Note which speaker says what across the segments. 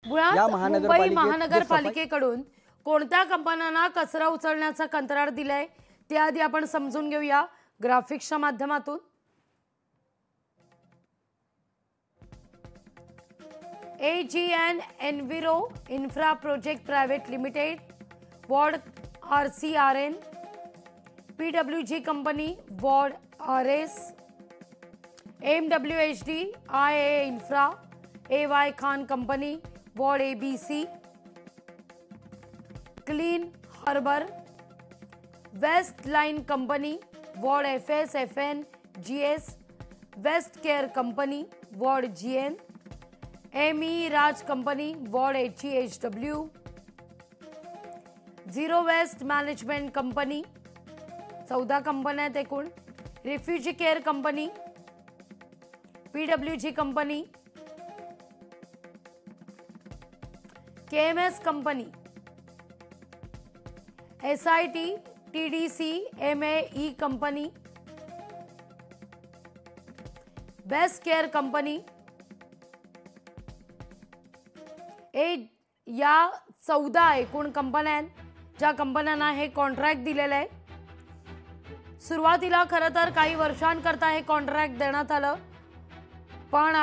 Speaker 1: मुळात मुंबई महानगरपालिकेकडून कोणत्या कंपन्यांना कचरा उचलण्याचा कंत्राट दिलाय ते आधी आपण समजून घेऊया ग्राफिक्सच्या माध्यमातून। AGN Enviro Infra Project Private Limited, Ward RCRN, PWG Company, Ward RS, MWHD, IA Infra, AY Khan Company, Ward ABC, Clean Harbor, West Line Company, Ward FS, FN, GS, West Care Company, Ward GN, ME Raj Company, Ward HEHW, Zero Waste Management Company, 14 कंपन्या आहेत एकूण, Refugee Care Company, PWG Company, KMS Company, SIT, TDC, MAE Company, Best Care Company, या 14 एकूण कंपन्या आहेत ज्या कंपन्यांना हे कॉन्ट्रॅक्ट दिलेलं आहे। सुरुवातीला खरं तर काही वर्षांकरता हे कॉन्ट्रॅक्ट देण्यात आलं, पण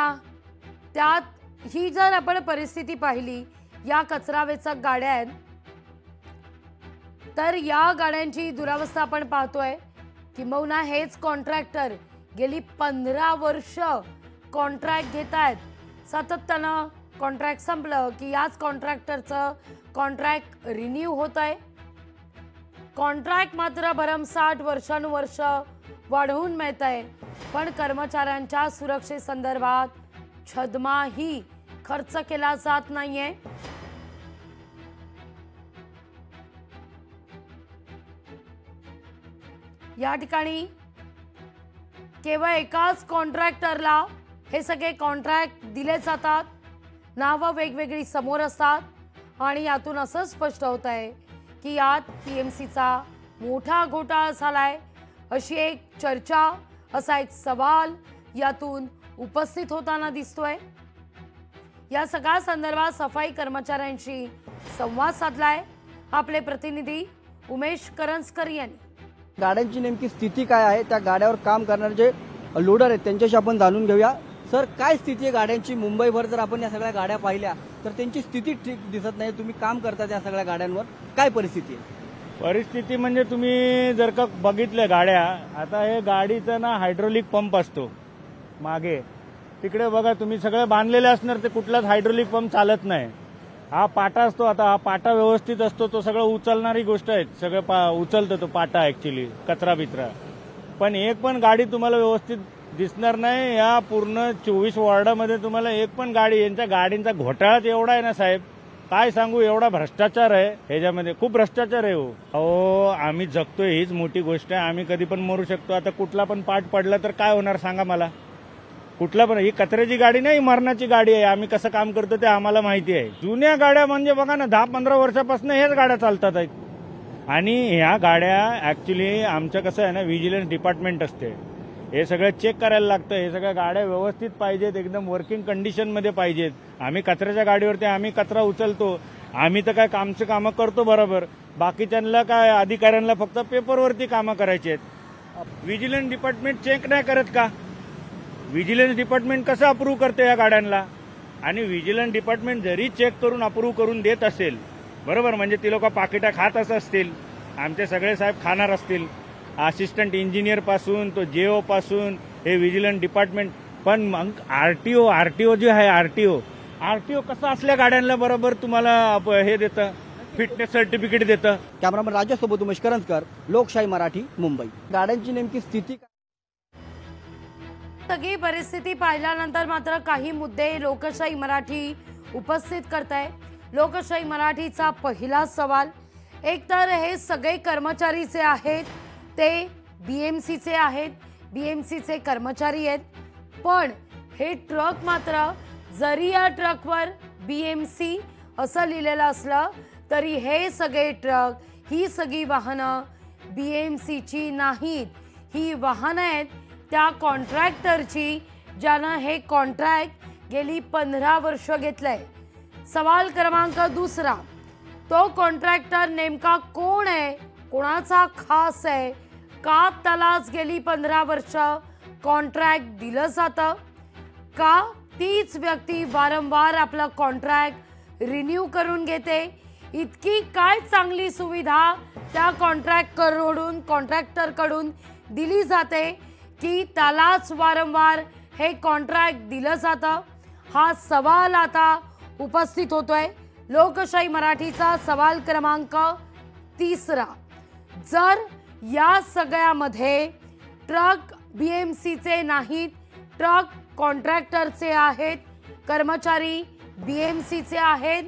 Speaker 1: त्यात ही जर आपण परिस्थिती पाहिली, या कचरा वेचक गाड्या आहेत तर या गाड्यांची दुरावस्था आपण पाहतोय। किंबहुना हेच कॉन्ट्रॅक्टर गेली 15 वर्ष कॉन्ट्रॅक्ट घेत आहेत, सातत्यानं कॉन्ट्रॅक्ट संपलं की याच कॉन्ट्रॅक्टरचं कॉन्ट्रॅक्ट रिन्यू होत आहे। कॉन्ट्रॅक्ट मात्र भरमसाठ वर्षानुवर्ष वाढवून मिळत आहे, पण कर्मचाऱ्यांच्या सुरक्षेसंदर्भात छद्माही खर्च केला जात नाहीये। या ठिकाणी केवळ एकाच कॉन्ट्रॅक्टरला हे सगळे कॉन्ट्रॅक्ट दिले जातात, नावं वेगवेगळी समोर असतात आणि यातून असं स्पष्ट होत आहे की यात पीएमसीचा मोठा घोटाळा झालाय, अशी एक चर्चा, असा एक सवाल यातून उपस्थित होताना दिसतोय। या सगळ्या संदर्भात सफाई कर्मचाऱ्यांशी संवाद साधलाय आपले प्रतिनिधी उमेश करंजकर यांनी।
Speaker 2: गाड्यांची नेमकी स्थिती काय आहे, त्या गाड्यावर काम करणारे जे लोडर आहेत त्यांच्याशी आपण जाणून घेऊया। सर, काय स्थिती आहे गाड्यांची? मुंबईभर जर आपण या सगळ्या गाड्या पाहिल्या तर त्यांची स्थिती ठीक दिसत नाही। तुम्ही काम करता त्या सगळ्या गाड्यांवर, काय परिस्थिती आहे?
Speaker 3: परिस्थिती म्हणजे तुम्ही जर का बघितल्या गाड्या, आता हे गाडीचा ना हायड्रोलिक पंप असतो मागे, तिकडे बघा तुम्ही, सगळे बांधलेले असणार, ते कुठलाच हायड्रोलिक पंप चालत नाही। हा पाटा असतो, आता हा पाटा व्यवस्थित असतो, तो सगळं उचलणारी गोष्ट आहे, सगळं उचलतो तो पाटा ऍक्च्युली, कचरा बिचरा, पण एक पण गाडी तुम्हाला व्यवस्थित दिसणार नाही। या पूर्ण 24 वॉर्डामध्ये तुम्हाला एक पण गाडी, यांच्या गाडींचा घोटाळा एवढा आहे ना साहेब, काय सांगू, एवढा भ्रष्टाचार आहे ह्याच्यामध्ये, खूप भ्रष्टाचार आहे हो। अहो, आम्ही जगतोय हीच मोठी गोष्ट आहे, आम्ही कधी पण मरू शकतो। आता कुठला पण पार्ट पडला तर काय होणार सांगा मला? कुठला पण, ही कचऱ्याची गाडी नाही, मरणाची गाडी आहे। आम्ही कसं काम करतो ते आम्हाला माहिती आहे। जुन्या गाड्या म्हणजे बघा ना, 10-15 वर्षापासून हेच गाड्या चालतात आहेत, आणि ह्या गाड्या ऍक्च्युली आमचं कसं आहे ना, व्हिजिलन्स डिपार्टमेंट असते, हे सगळं चेक करायला लागतं, हे सगळ्या गाड्या व्यवस्थित पाहिजेत, एकदम वर्किंग कंडिशनमध्ये पाहिजेत। आम्ही कचऱ्याच्या गाडीवरती आम्ही कचरा उचलतो, आम्ही तर काय आमचं कामं करतो बरोबर, बाकीच्यांना काय अधिकाऱ्यांना फक्त पेपरवरती कामं करायची आहेत। व्हिजिलन्स डिपार्टमेंट चेक नाही करत का? व्हिजिलन्स डिपार्टमेंट कसं अप्रूव्ह करते या गाड्यांना? आणि व्हिजिलन्स डिपार्टमेंट जरी चेक करून अप्रूव्ह करून देत असेल बरोबर, म्हणजे ती लोक पाकिटा खात असतील, आमचे सगळे साहेब खाणार असतील, असिस्टंट इंजिनियर पासून तो जेओ पासून हे व्हिजिलन्स डिपार्टमेंट, पण मग आरटीओ जे आहे, आरटीओ कसं असल्या गाड्यांना बरोबर तुम्हाला हे देतं, फिटनेस सर्टिफिकेट देतं।
Speaker 2: कॅमेरामन राजासोबत उमेश करंजकर, लोकशाही मराठी, मुंबई। गाड्यांची नेमकी स्थिती
Speaker 1: सगळी परिस्थिती पाहिल्यानंतर मात्र काही मुद्दे लोकशाही मराठी उपस्थित करताय। लोकशाही मराठीचा पहिला सवाल, एक तर हे सगळे कर्मचारी जे आहेत ते बीएमसीचे आहेत, बीएमसीचे कर्मचारी आहेत, पण हे ट्रक मात्र, जरी या ट्रकवर बीएमसी असं लिहिलेलं असलं तरी हे सगळे ट्रक, ही सगळी वाहनं बीएमसीची नाहीत, ही वाहनं आहेत त्या कॉन्ट्रॅक्टरची, ज्यानं हे कॉन्ट्रॅक्ट गेली 15 वर्ष घेतलंय। सवाल क्रमांक दुसरा, तो कॉन्ट्रॅक्टर नेमका कोण आहे, कोणाचा खास आहे, का त्यालाच गेली 15 वर्ष कॉन्ट्रॅक्ट दिलं जातं, का तीच व्यक्ती वारंवार आपला कॉन्ट्रॅक्ट रिन्यू करून घेते, इतकी काय चांगली सुविधा त्या कॉन्ट्रॅक्टरकडून दिली जाते की त्यालाच वारंवार हे कॉन्ट्रॅक्ट दिलं जातं, हा सवाल आता उपस्थित होतोय। लोकशाही मराठीचा सवाल क्रमांक तिसरा, जर या सगळ्यामध्ये ट्रक बीएमसीचे नाहीत, ट्रक कॉन्ट्रॅक्टरचे आहेत, कर्मचारी बीएमसीचे आहेत,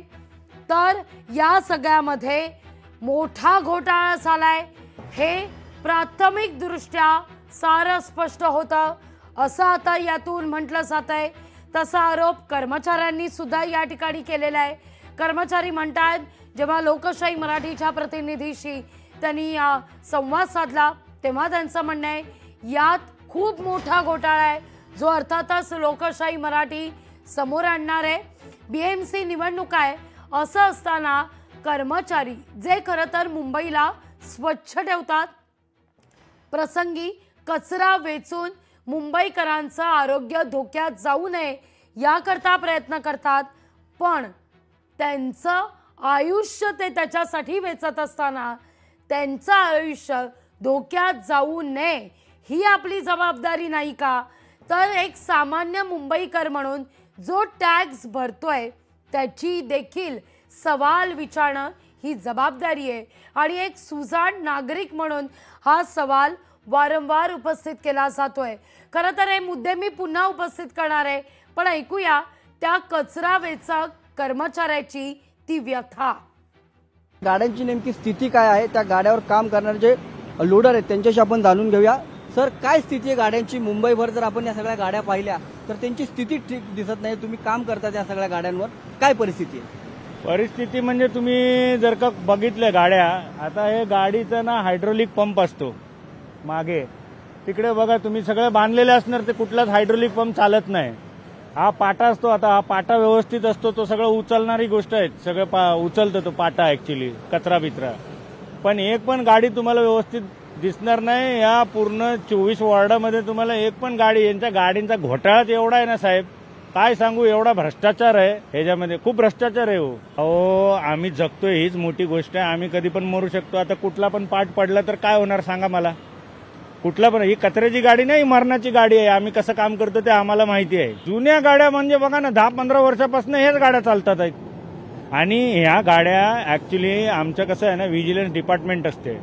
Speaker 1: तर या सगळ्यामध्ये मोठा घोटाळा झालाय हे प्राथमिक दृष्ट्या सारं स्पष्ट होतं असं आता यातून म्हटलं जातंय। तसा आरोप कर्मचाऱ्यांनी सुद्धा या ठिकाणी केलेला आहे। कर्मचारी म्हणतात, जेव्हा लोकशाही मराठीच्या प्रतिनिधीशी त्यांनी संवाद साधला तेव्हा त्यांचं म्हणणं आहे यात खूप मोठा घोटाळा आहे, जो अर्थातच लोकशाही मराठी समोर आणणार आहे। बीएमसी निवडणूक आहे असं असताना कर्मचारी जे खरं तर मुंबईला स्वच्छ ठेवतात, प्रसंगी कचरा वेचून मुंबईकरांचं आरोग्य धोक्यात जाऊ नये याकरता प्रयत्न करतात, पण त्यांचं आयुष्य ते त्याच्यासाठी वेचत असताना त्यांचं आयुष्य धोक्यात जाऊ नये ही आपली जबाबदारी नाही का? तर एक सामान्य मुंबईकर म्हणून जो टॅक्स भरतोय त्याची देखील सवाल विचारणं ही जबाबदारी आहे आणि एक सुजाण नागरिक म्हणून हा सवाल वारंवार उपस्थित केला जातोय। खरं तर हे मुद्दे मी पुन्हा उपस्थित करणार आहे, पण ऐकूया त्या कचरा वेचक कर्मचाऱ्याची ती व्यथा।
Speaker 2: गाड्यांची नेमकी स्थिती काय आहे, त्या गाड्यावर काम करणारे जे लोडर आहेत त्यांच्याशी आपण जाणून घेऊया। सर, काय स्थिती आहे गाड्यांची? मुंबईभर जर आपण या सगळ्या गाड्या पाहिल्या तर त्यांची स्थिती ठीक दिसत नाही। तुम्ही काम करता त्या सगळ्या गाड्यांवर, काय परिस्थिती आहे?
Speaker 3: परिस्थिती म्हणजे तुम्ही जर का बघितल्या गाड्या, आता हे गाडीचा ना हायड्रोलिक पंप असतो मागे, तिकडे बघा तुम्ही सगळे बांधलेले असणार, ते कुठलाच हायड्रोलिक पंप चालत नाही। हा पाटा असतो, आता हा पाटा व्यवस्थित असतो, तो सगळं उचलणारी गोष्ट आहे, सगळं उचलतो तो पाटा ऍक्च्युली कचरा बिचरा, पण एक पण गाडी तुम्हाला व्यवस्थित दिसणार नाही। या पूर्ण 24 वॉर्डामध्ये तुम्हाला एक पण गाडी, यांच्या गाडींचा घोटाळाच एवढा आहे ना साहेब, काय सांगू, एवढा भ्रष्टाचार आहे ह्याच्यामध्ये, खूप भ्रष्टाचार आहे। हो, आम्ही जगतोय हीच मोठी गोष्ट आहे, आम्ही कधी पण मरू शकतो। आता कुठला पण पार्ट पडला तर काय होणार सांगा मला? कुठला पण, ही कचऱ्याची गाडी नाही, मरणाची गाडी आहे। आम्ही कसं काम करतो ते आम्हाला माहिती आहे। जुन्या गाड्या म्हणजे बघा ना, 10-15 वर्षापासून हेच गाड्या चालतात आहेत, आणि ह्या गाड्या ऍक्च्युली आमचं कसं आहे ना, व्हिजिलन्स डिपार्टमेंट असते,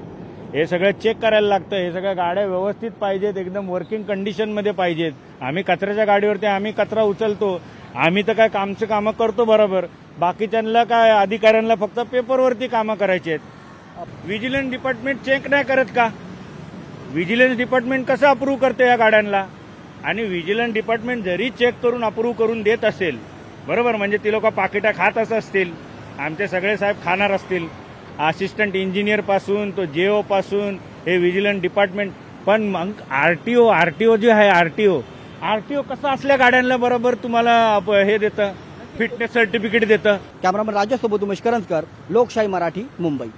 Speaker 3: हे सगळं चेक करायला लागतं। हे सगळ्या गाड्या व्यवस्थित पाहिजेत, एकदम वर्किंग कंडिशनमध्ये पाहिजेत। आम्ही कचऱ्याच्या गाडीवरती आम्ही कचरा उचलतो, आम्ही तर काय आमचं कामं करतो बरोबर, बाकीच्यांना काय अधिकाऱ्यांना फक्त पेपरवरती कामं करायची आहेत। व्हिजिलन्स डिपार्टमेंट चेक नाही करत का? व्हिजिलन्स डिपार्टमेंट कसं अप्रूव्ह करते या गाड्यांना? आणि व्हिजिलन्स डिपार्टमेंट जरी चेक करून अप्रूव्ह करून देत असेल बरोबर, म्हणजे ती लोक पाकिटा खात असतील, आमचे सगळे साहेब खाणार असतील, असिस्टंट इंजिनियर पासून तो जेओ पासून हे व्हिजिलन्स डिपार्टमेंट, पण मग आरटीओ जे आहे, आरटीओ कसं असल्या गाड्यांना बरोबर तुम्हाला हे देतं, फिटनेस सर्टिफिकेट देतं।
Speaker 2: कॅमेरामन राजेशसोबत उमेश करंजकर, लोकशाही मराठी, मुंबई।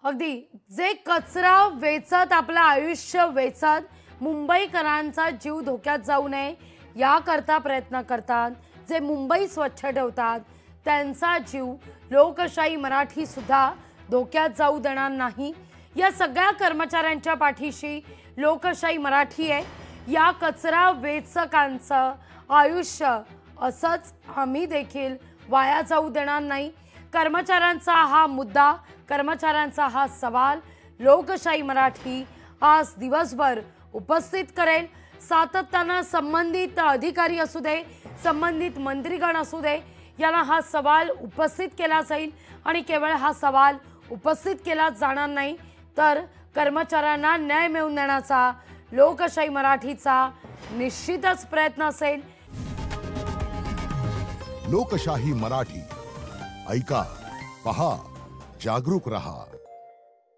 Speaker 1: अगदी जे कचरा वेचत आपलं आयुष्य वेचत मुंबईकरांचा जीव धोक्यात जाऊ नये याकरता प्रयत्न करतात, जे मुंबई स्वच्छ ठेवतात, त्यांचा जीव लोकशाही मराठी सुद्धा धोक्यात जाऊ देणार नाही। या सगळ्या कर्मचाऱ्यांच्या पाठीशी लोकशाही मराठी आहे। या कचरा वेचकांचं आयुष्य असंच आम्ही देखील वाया जाऊ देणार नाही। कर्मचाऱ्यांचा हा मुद्दा, कर्मचाऱ्यांचा हा सवाल लोकशाही मराठी आज दिवसभर उपस्थित करेल। सातत्यानं संबंधित अधिकारी असू दे, संबंधित मंत्रीगण असू दे, यांना हा सवाल उपस्थित केला जाईल आणि केवळ हा सवाल उपस्थित केला जाणार नाही, तर कर्मचाऱ्यांना न्याय मिळवून देण्याचा लोकशाही मराठीचा निश्चितच प्रयत्न असेल।
Speaker 4: लोकशाही मराठी, ऐका, पहा, जागरूक रहा।